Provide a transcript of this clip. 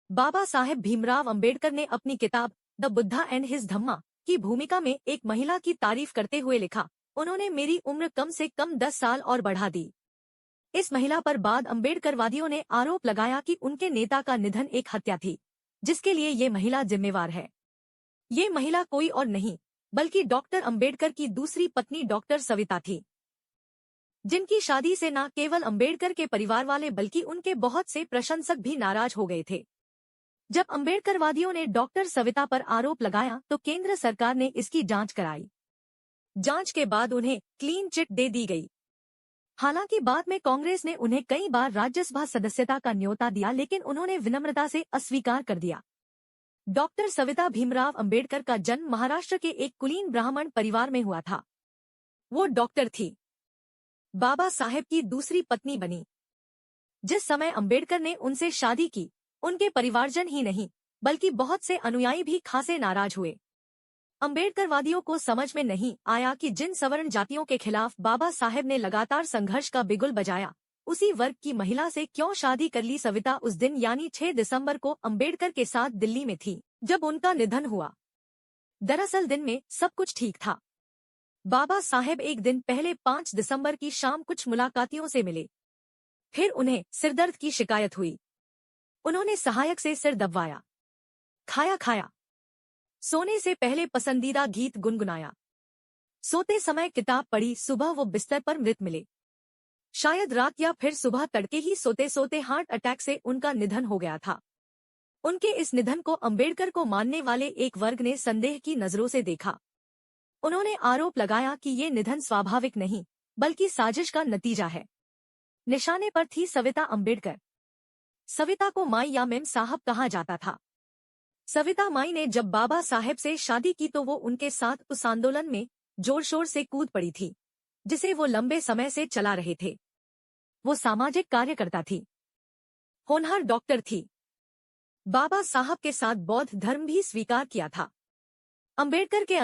बाबा साहेब भीमराव अंबेडकर ने अपनी किताब द बुद्धा एंड हिज धम्मा की भूमिका में एक महिला की तारीफ करते हुए लिखा, उन्होंने मेरी उम्र कम से कम 10 साल और बढ़ा दी। इस महिला पर बाद अंबेडकरवादियों ने आरोप लगाया कि उनके नेता का निधन एक हत्या थी, जिसके लिए ये महिला जिम्मेवार है। ये महिला कोई और नहीं बल्कि डॉक्टर अंबेडकर की दूसरी पत्नी डॉक्टर सविता थी, जिनकी शादी से न केवल अंबेडकर के परिवार वाले बल्कि उनके बहुत से प्रशंसक भी नाराज हो गए थे। जब अंबेडकरवादियों ने डॉक्टर सविता पर आरोप लगाया तो केंद्र सरकार ने इसकी जांच कराई। जांच के बाद उन्हें क्लीन चिट दे दी गई। हालांकि बाद में कांग्रेस ने उन्हें कई बार राज्यसभा सदस्यता का न्योता दिया, लेकिन उन्होंने विनम्रता से अस्वीकार कर दिया। डॉक्टर सविता भीमराव अंबेडकर का जन्म महाराष्ट्र के एक कुलीन ब्राह्मण परिवार में हुआ था। वो डॉक्टर थी, बाबा साहेब की दूसरी पत्नी बनी। जिस समय अंबेडकर ने उनसे शादी की, उनके परिवारजन ही नहीं बल्कि बहुत से अनुयायी भी खासे नाराज हुए। अंबेडकरवादियों को समझ में नहीं आया कि जिन सवर्ण जातियों के खिलाफ बाबा साहेब ने लगातार संघर्ष का बिगुल बजाया, उसी वर्ग की महिला से क्यों शादी कर ली। सविता उस दिन यानी 6 दिसंबर को अंबेडकर के साथ दिल्ली में थी जब उनका निधन हुआ। दरअसल दिन में सब कुछ ठीक था। बाबा साहेब एक दिन पहले 5 दिसंबर की शाम कुछ मुलाकातियों से मिले। फिर उन्हें सिरदर्द की शिकायत हुई। उन्होंने सहायक से सिर दबवाया, खाया, सोने से पहले पसंदीदा गीत गुनगुनाया, सोते समय किताब पढ़ी। सुबह वो बिस्तर पर मृत मिले। शायद रात या फिर सुबह तड़के ही सोते सोते हार्ट अटैक से उनका निधन हो गया था। उनके इस निधन को अंबेडकर को मानने वाले एक वर्ग ने संदेह की नजरों से देखा। उन्होंने आरोप लगाया कि ये निधन स्वाभाविक नहीं बल्कि साजिश का नतीजा है। निशाने पर थी सविता अंबेडकर। सविता को माई या मेम साहब कहा जाता था। सविता माई ने जब बाबा साहेब से शादी की तो वो उनके साथ उस आंदोलन में जोर शोर से कूद पड़ी थी जिसे वो लंबे समय से चला रहे थे। वो सामाजिक कार्यकर्ता थी, होनहार डॉक्टर थी। बाबा साहब के साथ बौद्ध धर्म भी स्वीकार किया था। अंबेडकर के